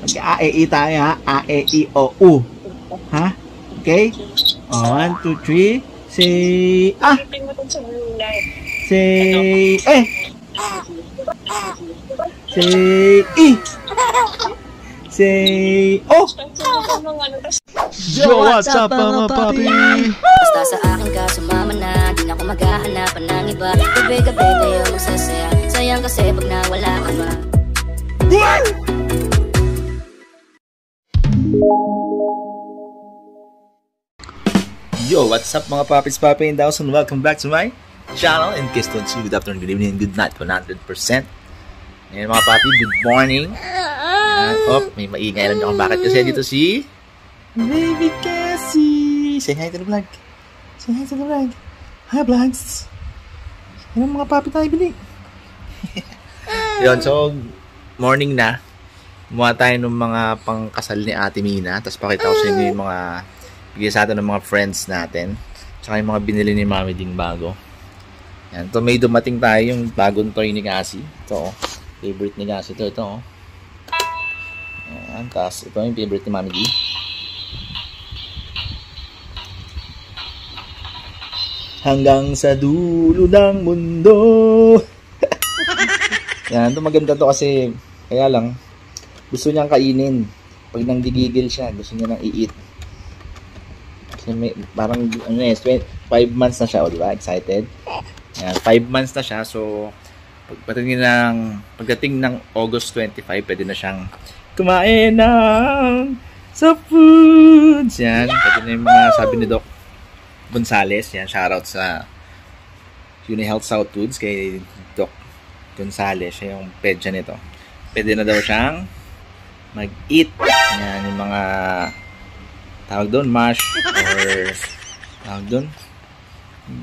Mag-A-E tayo ha. A-E-I-O-U. Ha? Okay? 1, 2, 3. Say ah. Say eh. Say I. Say oh. Yo, what's up mga papi? Basta sa akin ka sumama na, di na ako maghahanapan ng iba. Gabi-gabi tayo magsasaya, sayang kasi pag nawala ka ba. Yo, what's up mga papis, papi and daws, and welcome back to my channel. In case don't see, good afternoon, good evening, and good night 100%. Ngayon mga papi, good morning. Oh, may maingay lang ako bakit kasi dito si Baby Cassie. Say hi to the vlog. Say hi to the vlog. Hi vlogs. Yan mga papi tayo bili. Yun, so morning na. Kumuha tayo ng mga pangkasal ni Ate Mina. Tapos pakita ko sa inyo yung mga bigay sa atin ng mga friends natin. Tsaka yung mga binili ni Mami Ding bago. Yan, ito may dumating tayo yung bagong toy ni Cassie. Ito, favorite ni Cassie. Ito. Yan, tapos ito yung favorite ni Mami Ding. Hanggang sa dulo ng mundo. Yan, ito maganda to kasi kaya lang gusto niyang kainin. Pag nang digigil siya, gusto niya nang i-eat. Kasi may, parang ano eh, 5 months na siya, o diba? Excited? Yan, 5 months na siya. So pagdating ng August 25, pwede na siyang kumain ng sa foods. Yan, pwede na yung mga sabi ni Doc Gonzales. Yan, shoutout sa UniHealth South Foods kay Doc Gonzales. Siya yung pedya nito. Pwede na daw siyang mag-eat. Yan, yung mga tawag doon, mash or tawag doon.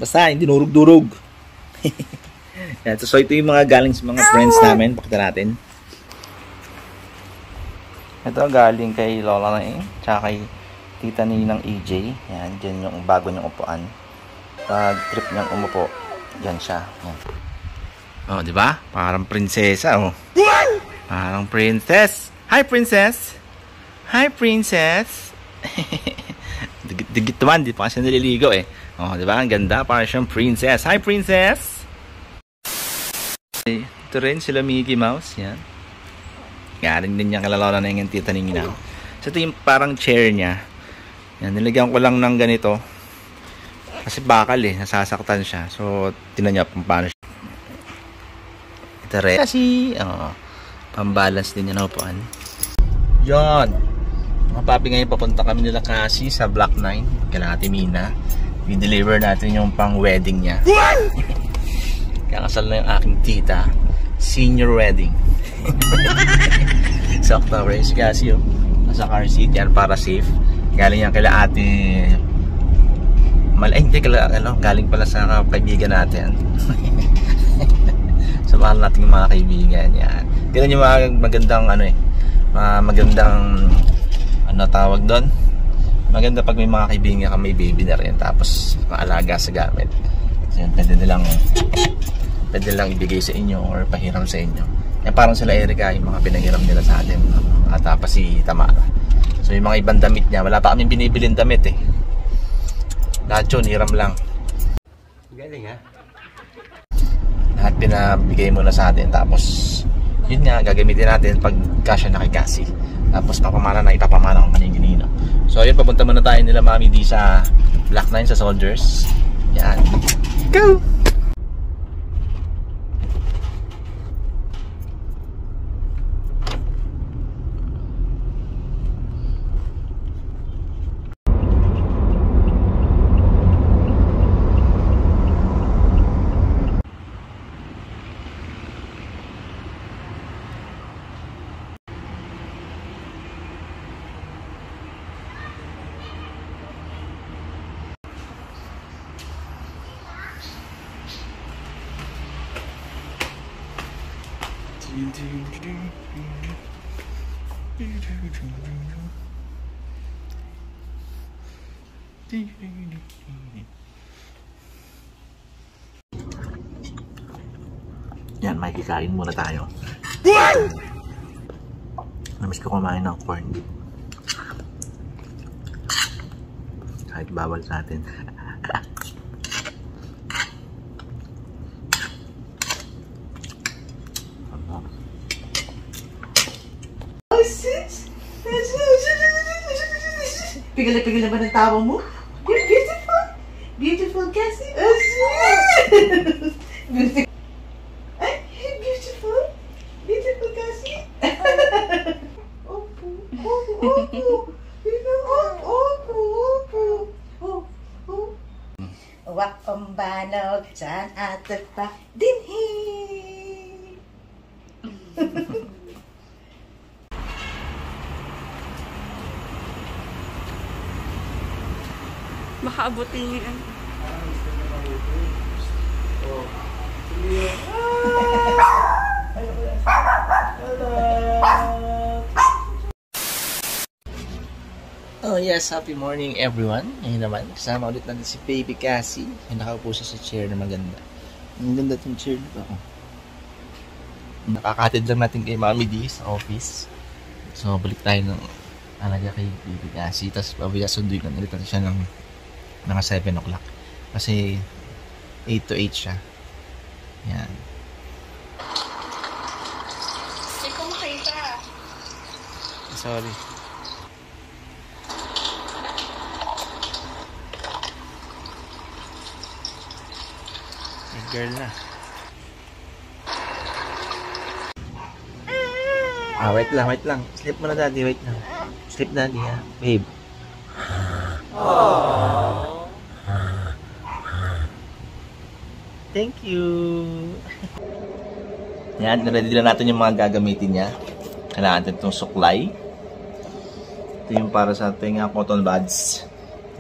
Basta, hindi durug-durug. Yan, so ito yung mga galing sa mga friends namin. Pakita natin. Ito galing kay Lola na tsaka kay Tita Ninang EJ. Yan, dyan yung bago niyang upuan. Pag trip niyang umupo, dyan siya. Yan. Oh, di ba? Parang prinsesa, oh. Parang princess. Hi, princess. Hi, princess. Digit naman, di pa kasi naliligo eh. Oh, di ba? Ang ganda, parang siyang princess. Hi, princess. Ito rin sila Mickey Mouse. Yan. Galing din niya kalalaw na yung Tita Ninang. So, ito yung parang chair niya. Yan, nilagyan ko lang ng ganito. Kasi bakal eh, nasasaktan siya. So, tinan niya kung paano siya. Ito rin. Kasi, pambalance din niya na upuan. Yan. Mga papi, ngayon papunta kami nila kasi sa Block 9. Kaya Ate Mina. I-deliver natin yung pang-wedding niya. Kakasal na yung aking tita. Senior wedding. Sa October. Si Cassie, nasa car seat. Yan, para safe. Galing yan kila ate hindi galing pala sa kaibigan natin. Samahan natin yung mga kaibigan yan. Ganun yung mga magandang magandang tawag doon. Maganda pag may mga kaibigan ka, may baby na rin, tapos maalaga sa gamit. So yan, pwede nilang ibigay sa inyo or pahiram sa inyo. Yan, parang sila Erica, yung mga pinahiram nila sa atin, at tapos si Tamara. So yung mga ibang damit niya, wala pa kaming binibiling damit eh. Lahat yun, hiram lang. Galing ha? Lahat pinabigay mo na sa atin. Tapos yun nga, gagamitin natin pag kasya na kay Cassie. Tapos ipapamana ng paninginino. So yun, papunta muna tayo nila Mami D sa Block 9 sa Soldiers. Yan. Go! Yan, may kikain muna tayo. Namiss ko kumain ng corned beef. Kahit bawal sa atin. Pigil na ba ng tawa mo? You're beautiful! Beautiful, Cassie! Beautiful! Ay, beautiful! Beautiful, Cassie! Opo! Opo! Opo! Opo! Opo! Opo! Wak ang banog saan atat pa dinhi! Makaabutin niya. Oh yes, happy morning everyone. Ngayon naman, kasama ulit natin si Baby Cassie. Ay, nakaupo siya sa chair na maganda. Ang ganda itong chair dito. Nakakatid lang natin kay Mami D sa office. So, balik tayo ng alaga kay Baby Cassie. Tapos, babaya sunduin ko. Nalitan siya ng mga 7 o'clock. Kasi, 8 to 8 siya. Yan. Hindi ko makita. Sorry. Girl na. Wait lang. Sleep muna daddy, wait lang. Sleep daddy ha, babe. Thank you. Yan, ready na natin yung mga gagamitin niya. Kailangan natin itong suklay. Ito yung para sa tenga cotton buds.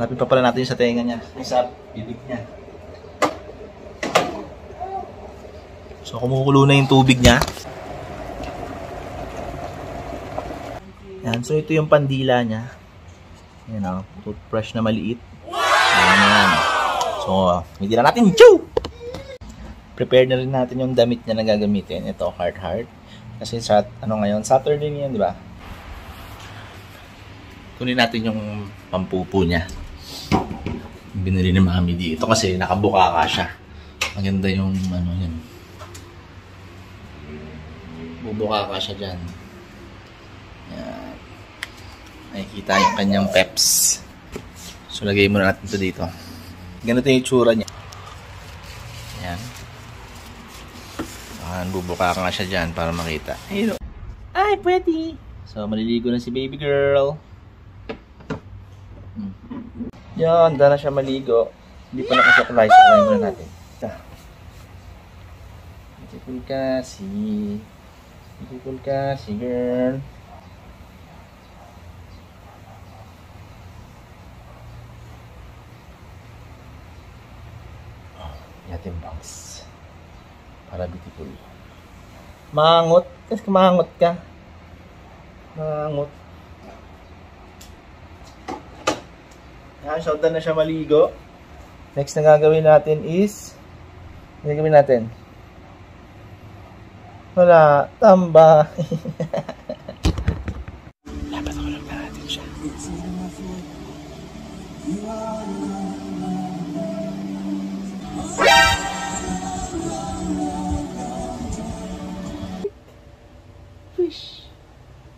Napin pa pala natin yung sa tenga niya. Sa bibig niya. So, kumukulo na yung tubig niya. Yan. So, ito yung pandila niya. Yan o. Toothbrush na maliit. Yan. So, hindi na natin. Chew! Prepare na rin natin yung damit niya na gagamitin. Ito, heart. Kasi sa, ngayon? Saturday niyan, di ba? Kunin natin yung pampupo niya. Binili ni Mami D. Ito kasi nakabuka ka siya. Maganda yung, yan. Bubuka ka siya dyan. Yan. Nakikita yung kanyang peps. So, lagay muna natin ito dito. Ganito yung itsura niya. Yan. Bubuka ka nga siya dyan para makita. Ayun. Ay, pwede. So, maliligo na si baby girl. Yan, dahil na siya maligo. Hindi pa nakasuklay. Suklay muna natin. Beautiful Cassie. Beautiful Cassie, girl. Yatin bangs. Para beautiful. Mangot. Kasi kumangot ka. Mangot. Yan, shoutout na siya maligo. Next na gagawin natin is... Ano gagawin natin? Wala, tamba. Dapat ako lang na natin siya. Fish.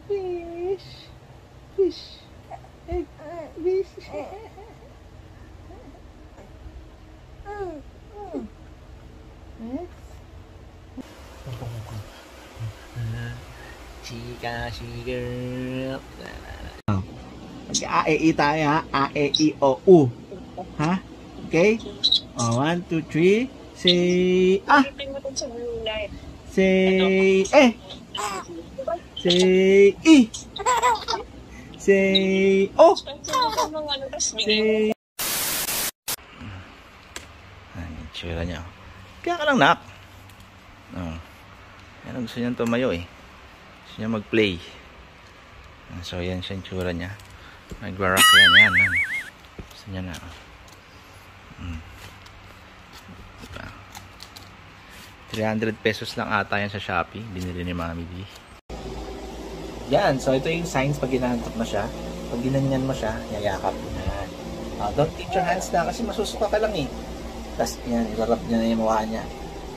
Fish. Fish. Egg. Fish. Chika, she girl. A-E tayo ha. A-E-I-O-U. Ha? Okay? 1, 2, 3. Say Say Say E. Say O. Say. Ay, tsura niya. Kaya ka lang, nak. Yan ang gusto niyang tumayo eh. Gusto niya mag-play. So yan siya yung tsura niya. Nag-rock yan. Gusto niya na. Diba? 300 pesos lang ata yan sa Shopee. Binili ni Mami D. Yan, so ito yung signs pag ginantok na siya. Pag ginanyan mo siya, yayakap. Yan. Don't keep your hands na kasi masusuka ka lang eh. Tapos yan, ilarap niya na yung mukha niya.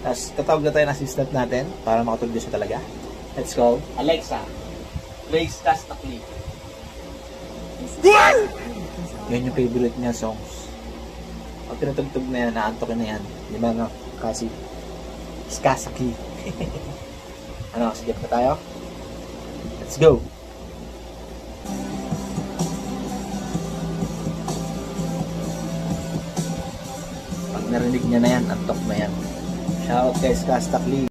Tapos tatawag na tayo ng assistant natin para makatulog siya talaga. Let's go. Alexa, play Cast the Click. Yan yung favorite niya songs. Pag tinatugtog na yan, naantokin na yan. Di ba nga? Kasi Skasaki. Ano, sige pa tayo? Let's go! Pag narinig niya na yan, antok na yan. Shoutout kay Skasaki.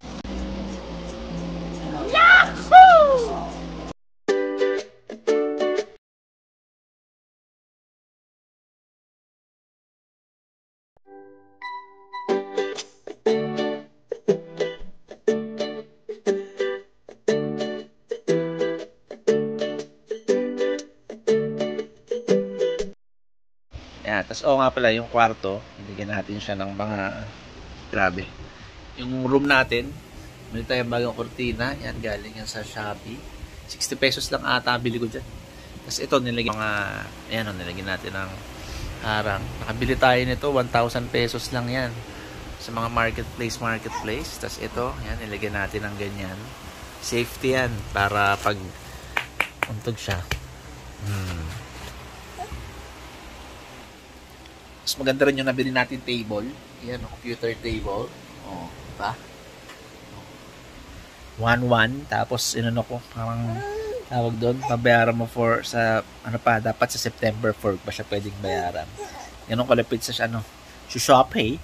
Yan, tapos nga pala yung kwarto, nilagyan natin siya ng mga grabe. Yung room natin, may tayong bagong kortina, yan galing yan sa Shopee. 60 pesos lang ata bili ko dyan. Tapos ito nilagyan mga, ayan o, nilagyan natin ng harang. Nakabili tayo nito, 1,000 pesos lang yan. Sa mga marketplace. Tapos ito, yan, nilagyan natin ng ganyan. Safety yan, para pag untog siya. Mas maganda rin yung nabili natin table. Yan, computer table. Oh, diba? 1-1. Tapos, inano ko, parang tawag doon, pabayaran mo for sa, ano pa, dapat sa September 4 pa siya pwedeng bayaran. Ganun kalapit sa ano, Shopee.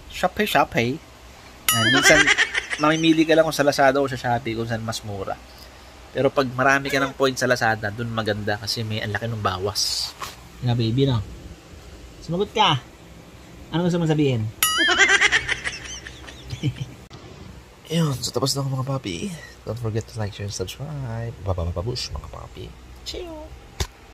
Yan, minsan, mamimili ka lang kung sa Lazada o sa Shopee kung saan mas mura. Pero pag marami ka ng points sa Lazada, doon maganda kasi may ang laki ng bawas. Nga baby, no? Sumagot ka! Ano gusto mong sabihin? Ayun, so tapos na ako mga papi. Don't forget to like, share, and subscribe. Babush mga papi. Ciao!